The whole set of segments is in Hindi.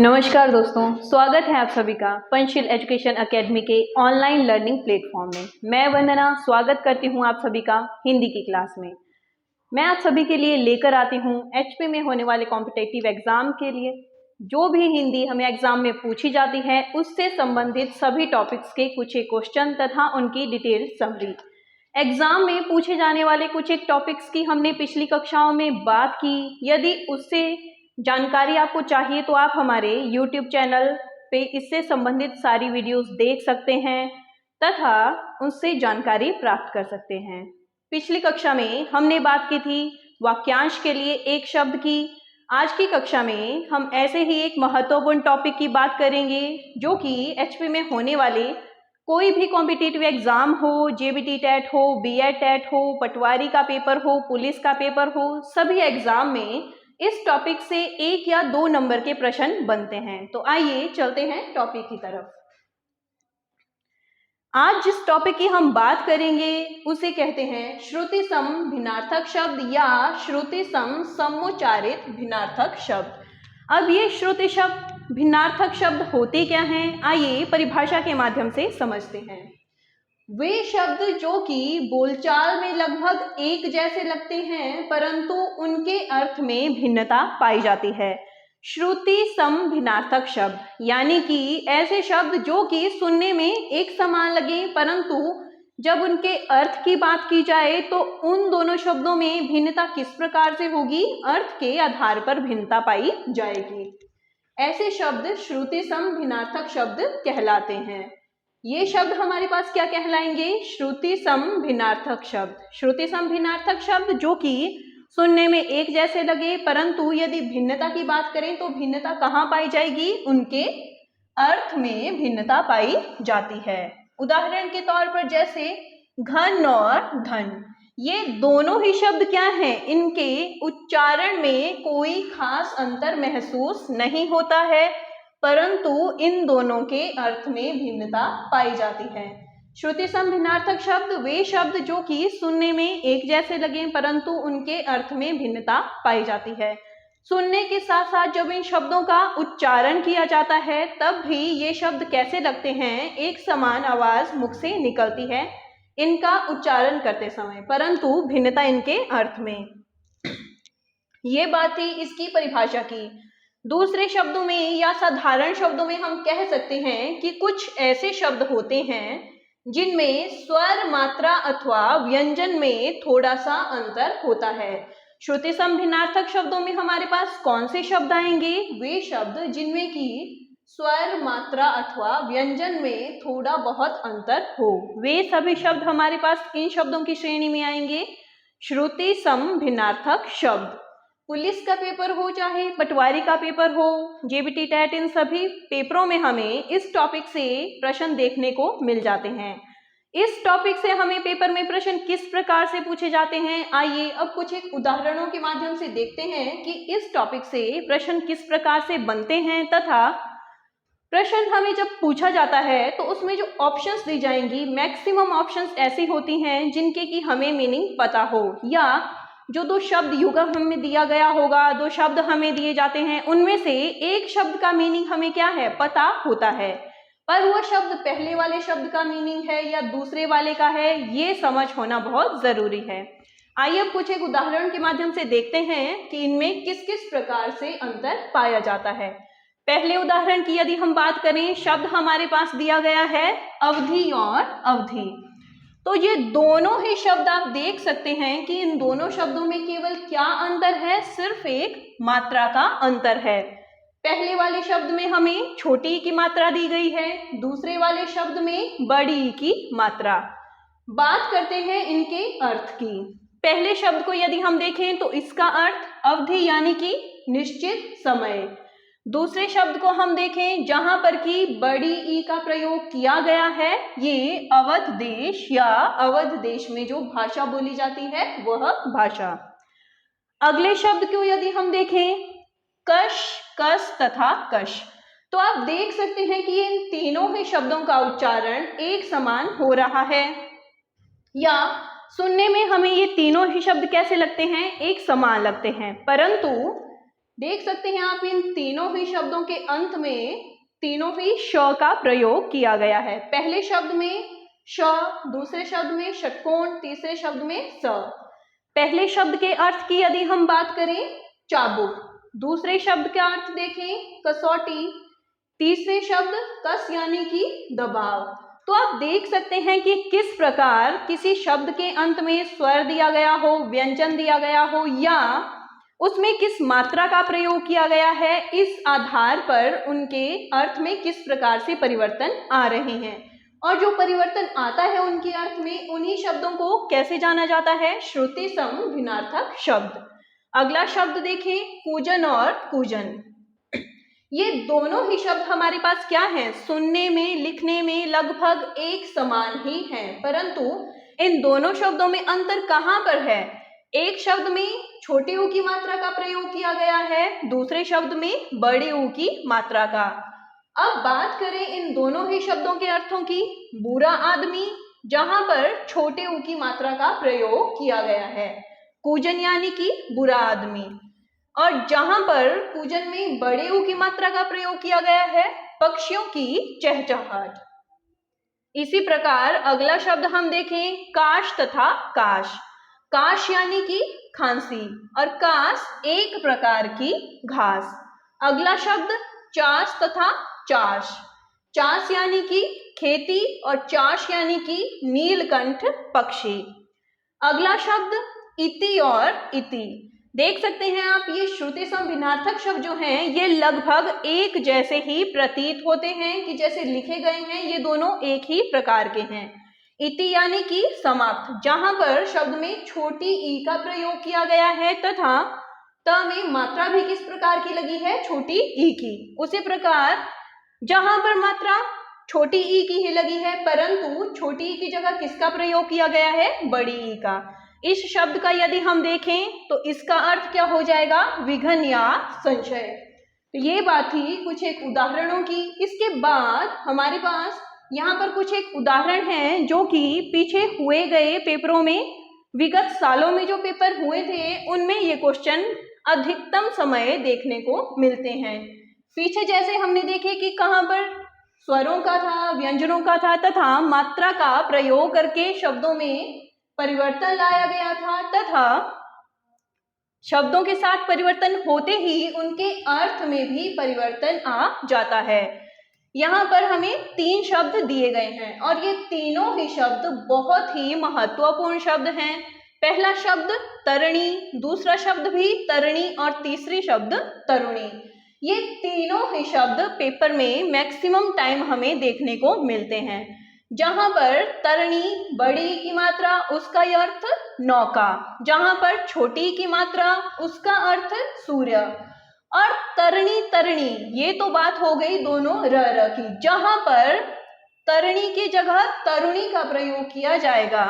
नमस्कार दोस्तों, स्वागत है आप सभी का पंचशील एजुकेशन एकेडमी के ऑनलाइन लर्निंग प्लेटफॉर्म में। मैं वंदना स्वागत करती हूं आप सभी का हिंदी की क्लास में। मैं आप सभी के लिए लेकर आती हूं एचपी में होने वाले कॉम्पिटिटिव एग्जाम के लिए जो भी हिंदी हमें एग्जाम में पूछी जाती है उससे संबंधित सभी टॉपिक्स के कुछ एक क्वेश्चन तथा उनकी डिटेल समरी। एग्जाम में पूछे जाने वाले कुछ एक टॉपिक्स की हमने पिछली कक्षाओं में बात की। यदि उससे जानकारी आपको चाहिए तो आप हमारे YouTube चैनल पे इससे संबंधित सारी वीडियोस देख सकते हैं तथा उससे जानकारी प्राप्त कर सकते हैं। पिछली कक्षा में हमने बात की थी वाक्यांश के लिए एक शब्द की। आज की कक्षा में हम ऐसे ही एक महत्वपूर्ण टॉपिक की बात करेंगे जो कि एचपी में होने वाले कोई भी कॉम्पिटिटिव एग्जाम हो, जेबीटी टेट हो, बीएड टेट हो, पटवारी का पेपर हो, पुलिस का पेपर हो, सभी एग्जाम में इस टॉपिक से 1 या 2 नंबर के प्रश्न बनते हैं। तो आइए चलते हैं टॉपिक की तरफ। आज जिस टॉपिक की हम बात करेंगे उसे कहते हैं श्रुति सम भिन्नार्थक शब्द या श्रुति सम समुच्चारित भिन्नार्थक शब्द। अब ये श्रुति शब्द भिन्नार्थक शब्द होते क्या हैं, आइए परिभाषा के माध्यम से समझते हैं। वे शब्द जो कि बोलचाल में लगभग एक जैसे लगते हैं परंतु उनके अर्थ में भिन्नता पाई जाती है। श्रुति सम भिन्नार्थक शब्द यानी कि ऐसे शब्द जो कि सुनने में एक समान लगे परंतु जब उनके अर्थ की बात की जाए तो उन दोनों शब्दों में भिन्नता किस प्रकार से होगी, अर्थ के आधार पर भिन्नता पाई जाएगी। ऐसे शब्द श्रुति सम भिन्नार्थक शब्द कहलाते हैं। ये शब्द हमारे पास क्या कहलाएंगे, श्रुति सम भिन्नार्थक शब्द। श्रुति सम भिन्नार्थक शब्द जो कि सुनने में एक जैसे लगे परंतु यदि भिन्नता की बात करें तो भिन्नता कहाँ पाई जाएगी, उनके अर्थ में भिन्नता पाई जाती है। उदाहरण के तौर पर जैसे घन और धन, ये दोनों ही शब्द क्या हैं, इनके उच्चारण में कोई खास अंतर महसूस नहीं होता है परंतु इन दोनों के अर्थ में भिन्नता पाई जाती है। श्रुति सम भिन्नार्थक शब्द वे शब्द जो कि सुनने में एक जैसे लगे परंतु उनके अर्थ में भिन्नता पाई जाती है। सुनने के साथ साथ जब इन शब्दों का उच्चारण किया जाता है तब भी ये शब्द कैसे लगते हैं, एक समान आवाज मुख से निकलती है इनका उच्चारण करते समय परंतु भिन्नता इनके अर्थ में। ये बात थी इसकी परिभाषा की। दूसरे शब्दों में या साधारण शब्दों में हम कह सकते हैं कि कुछ ऐसे शब्द होते हैं जिनमें स्वर, मात्रा अथवा व्यंजन में थोड़ा सा अंतर होता है। श्रुति सम भिन्नार्थक शब्दों में हमारे पास कौन से शब्द आएंगे, वे शब्द जिनमें कि स्वर, मात्रा अथवा व्यंजन में थोड़ा बहुत अंतर हो, वे सभी शब्द हमारे पास किन शब्दों की श्रेणी में आएंगे, श्रुति सम भिन्नार्थक शब्द। पुलिस का पेपर हो चाहे पटवारी का पेपर हो, जेबीटी टेट, इन सभी पेपरों में हमें इस टॉपिक से प्रश्न देखने को मिल जाते हैं। इस टॉपिक से हमें पेपर में प्रश्न किस प्रकार से पूछे जाते हैं, आइए अब कुछ एक उदाहरणों के माध्यम से देखते हैं कि इस टॉपिक से प्रश्न किस प्रकार से बनते हैं तथा प्रश्न हमें जब पूछा जाता है तो उसमें जो ऑप्शंस दी जाएंगी मैक्सिमम ऑप्शंस ऐसी होती हैं जिनके कि हमें मीनिंग पता हो, या जो 2 शब्द युगल हमें दिया गया होगा, 2 शब्द हमें दिए जाते हैं उनमें से एक शब्द का मीनिंग हमें क्या है, पता होता है पर वह शब्द पहले वाले शब्द का मीनिंग है या दूसरे वाले का है, ये समझ होना बहुत जरूरी है। आइए अब कुछ एक उदाहरण के माध्यम से देखते हैं कि इनमें किस किस प्रकार से अंतर पाया जाता है। पहले उदाहरण की यदि हम बात करें, शब्द हमारे पास दिया गया है अवधि और अवधि। तो ये दोनों ही शब्द आप देख सकते हैं कि इन दोनों शब्दों में केवल क्या अंतर है, सिर्फ एक मात्रा का अंतर है। पहले वाले शब्द में हमें छोटी ई की मात्रा दी गई है, दूसरे वाले शब्द में बड़ी ई की मात्रा। बात करते हैं इनके अर्थ की। पहले शब्द को यदि हम देखें तो इसका अर्थ अवधि यानी कि निश्चित समय। दूसरे शब्द को हम देखें जहां पर कि बड़ी ई का प्रयोग किया गया है, ये अवध देश या अवध देश में जो भाषा बोली जाती है वह भाषा। अगले शब्द को यदि हम देखें कश, कस तथा कश, तो आप देख सकते हैं कि इन तीनों ही शब्दों का उच्चारण एक समान हो रहा है। या सुनने में हमें ये तीनों ही शब्द कैसे लगते हैं, एक समान लगते हैं, परंतु देख सकते हैं आप इन तीनों ही शब्दों के अंत में तीनों ही श का प्रयोग किया गया है। पहले शब्द में श, दूसरे शब्द में षटकोण, तीसरे शब्द में स। पहले शब्द के अर्थ की यदि हम बात करें चाबुक, दूसरे शब्द का अर्थ देखें कसौटी, तीसरे शब्द कस यानी कि दबाव। तो आप देख सकते हैं कि किस प्रकार किसी शब्द के अंत में स्वर दिया गया हो, व्यंजन दिया गया हो या उसमें किस मात्रा का प्रयोग किया गया है, इस आधार पर उनके अर्थ में किस प्रकार से परिवर्तन आ रहे हैं और जो परिवर्तन आता है उनके अर्थ में, उन्हीं शब्दों को कैसे जाना जाता है, श्रुति सम भिन्नार्थक शब्द। अगला शब्द देखें कूजन और कूजन। ये दोनों ही शब्द हमारे पास क्या हैं, सुनने में, लिखने में लगभग एक समान ही हैं, परंतु इन दोनों शब्दों में अंतर कहाँ पर है। एक शब्द में छोटे ऊ की मात्रा का प्रयोग किया गया है, दूसरे शब्द में बड़े ऊ की मात्रा का। अब बात करें इन दोनों ही शब्दों के अर्थों की। बुरा आदमी, जहां पर छोटे ऊ की मात्रा का प्रयोग किया गया है, कूजन यानी कि बुरा आदमी, और जहां पर कूजन में बड़े ऊ की मात्रा का प्रयोग किया गया है, पक्षियों की चहचहाट। इसी प्रकार अगला शब्द हम देखें काश तथा काश। काश यानी कि खांसी और कास एक प्रकार की घास। अगला शब्द चास तथा चाश। चास यानी कि खेती और चाश यानी कि नीलकंठ पक्षी। अगला शब्द इति और इति। देख सकते हैं आप ये श्रुति सम भिन्नार्थक शब्द जो हैं ये लगभग एक जैसे ही प्रतीत होते हैं कि जैसे लिखे गए हैं ये दोनों एक ही प्रकार के हैं। इति यानी कि समाप्त, जहां पर शब्द में छोटी ई का प्रयोग किया गया है तथा त में मात्रा भी किस प्रकार की लगी है, छोटी ई की। उसी प्रकार जहां पर मात्रा छोटी ई की ही लगी है परंतु छोटी ई की जगह किसका प्रयोग किया गया है, बड़ी ई का। इस शब्द का यदि हम देखें तो इसका अर्थ क्या हो जाएगा, विघन या संशय। तो ये बात थी कुछ एक उदाहरणों की। इसके बाद हमारे पास यहाँ पर कुछ एक उदाहरण हैं जो कि पीछे हुए गए पेपरों में, विगत सालों में जो पेपर हुए थे उनमें ये क्वेश्चन अधिकतम समय देखने को मिलते हैं। पीछे जैसे हमने देखे कि कहाँ पर स्वरों का था, व्यंजनों का था तथा मात्रा का प्रयोग करके शब्दों में परिवर्तन लाया गया था तथा शब्दों के साथ परिवर्तन होते ही उनके अर्थ में भी परिवर्तन आ जाता है। यहाँ पर हमें 3 शब्द दिए गए हैं और ये तीनों ही शब्द बहुत ही महत्वपूर्ण शब्द हैं। पहला शब्द तरणी, दूसरा शब्द भी तरणी और तीसरी शब्द तरुणी। ये तीनों ही शब्द पेपर में मैक्सिमम टाइम हमें देखने को मिलते हैं। जहां पर तरणी बड़ी की मात्रा उसका अर्थ नौका, जहां पर छोटी की मात्रा उसका अर्थ सूर्य, और तरणी तरणी ये तो बात हो गई दोनों र की। जहां पर तरणी की जगह तरुणी का प्रयोग किया जाएगा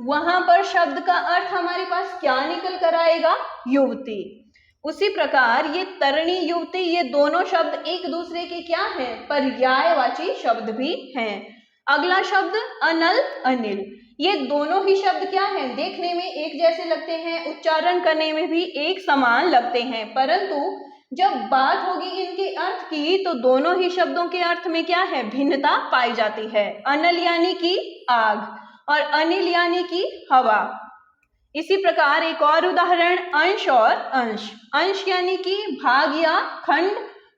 वहां पर शब्द का अर्थ हमारे पास क्या निकल कर आएगा, युवती। उसी प्रकार ये तरणी युवती ये दोनों शब्द एक दूसरे के क्या हैं, पर्यायवाची शब्द भी हैं। अगला शब्द अनल अनिल, ये दोनों ही शब्द क्या हैं, देखने में एक जैसे लगते हैं, उच्चारण करने में भी एक समान लगते हैं, परंतु जब बात होगी इनके अर्थ की तो दोनों ही शब्दों के अर्थ में क्या है, भिन्नता पाई जाती है। अनल यानी कि आग और अनिल यानी कि हवा। इसी प्रकार एक और उदाहरण अंश और अंश। अंश यानी कि भाग या खंड,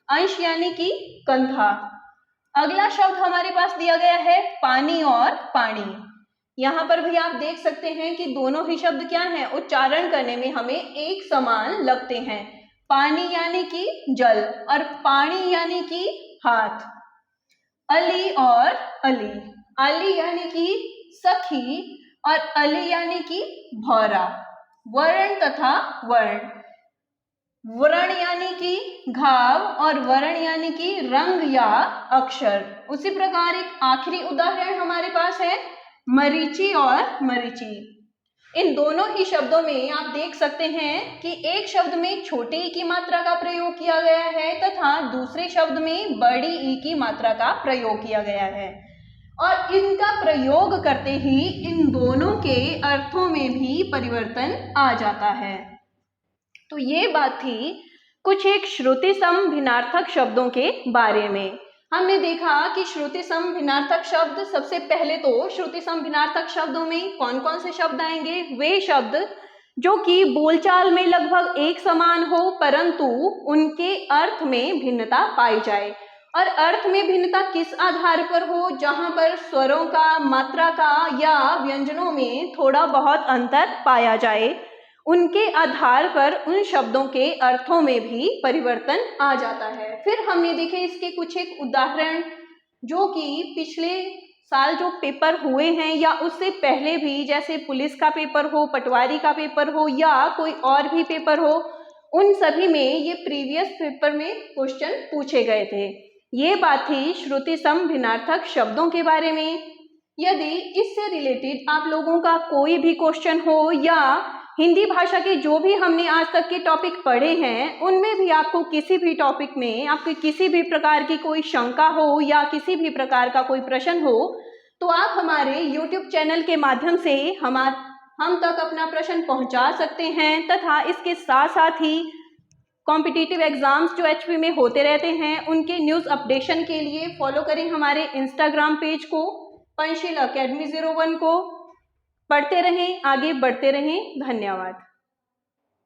अंश यानी कि कंधा। अगला शब्द हमारे पास दिया गया है पानी और पानी। यहाँ पर भी आप देख सकते हैं कि दोनों ही शब्द क्या हैं, उच्चारण करने में हमें एक समान लगते हैं। पानी यानी कि जल और पानी यानी कि हाथ। अली और अली, अली यानी कि सखी और अली यानी कि भौरा। वर्ण तथा वर्ण, वर्ण यानी कि घाव और वर्ण यानी कि रंग या अक्षर। उसी प्रकार एक आखिरी उदाहरण हमारे पास है मरीचि और मरीचि। इन दोनों ही शब्दों में आप देख सकते हैं कि एक शब्द में छोटे ई की मात्रा का प्रयोग किया गया है तथा दूसरे शब्द में बड़ी ई की मात्रा का प्रयोग किया गया है। और इनका प्रयोग करते ही इन दोनों के अर्थों में भी परिवर्तन आ जाता है। तो ये बात थी कुछ एक श्रुति सम भिन्नार्थक शब्दों के बारे में। हमने देखा कि श्रुति सम भिन्नार्थक शब्द, सबसे पहले तो श्रुति सम भिन्नार्थक शब्दों में कौन कौन से शब्द आएंगे? वे शब्द जो कि बोलचाल में लगभग एक समान हो परंतु उनके अर्थ में भिन्नता पाई जाए। और अर्थ में भिन्नता किस आधार पर हो? जहां पर स्वरों का, मात्रा का या व्यंजनों में थोड़ा बहुत अंतर पाया जाए, उनके आधार पर उन शब्दों के अर्थों में भी परिवर्तन आ जाता है। फिर हमने देखे इसके कुछ एक उदाहरण जो कि पिछले साल जो पेपर हुए हैं या उससे पहले भी, जैसे पुलिस का पेपर हो, पटवारी का पेपर हो या कोई और भी पेपर हो, उन सभी में ये प्रीवियस पेपर में क्वेश्चन पूछे गए थे। ये बात थी श्रुति सम भिन्नार्थक शब्दों के बारे में। यदि इससे रिलेटेड आप लोगों का कोई भी क्वेश्चन हो या हिंदी भाषा के जो भी हमने आज तक के टॉपिक पढ़े हैं उनमें भी आपको किसी भी टॉपिक में आपके किसी भी प्रकार की कोई शंका हो या किसी भी प्रकार का कोई प्रश्न हो, तो आप हमारे YouTube चैनल के माध्यम से हम तक अपना प्रश्न पहुंचा सकते हैं। तथा इसके साथ साथ ही कॉम्पिटिटिव एग्जाम्स जो HP में होते रहते हैं उनके न्यूज़ अपडेशन के लिए फॉलो करें हमारे इंस्टाग्राम पेज को, पंचशील अकेडमी 01 को। पढ़ते रहें, आगे बढ़ते रहें। धन्यवाद।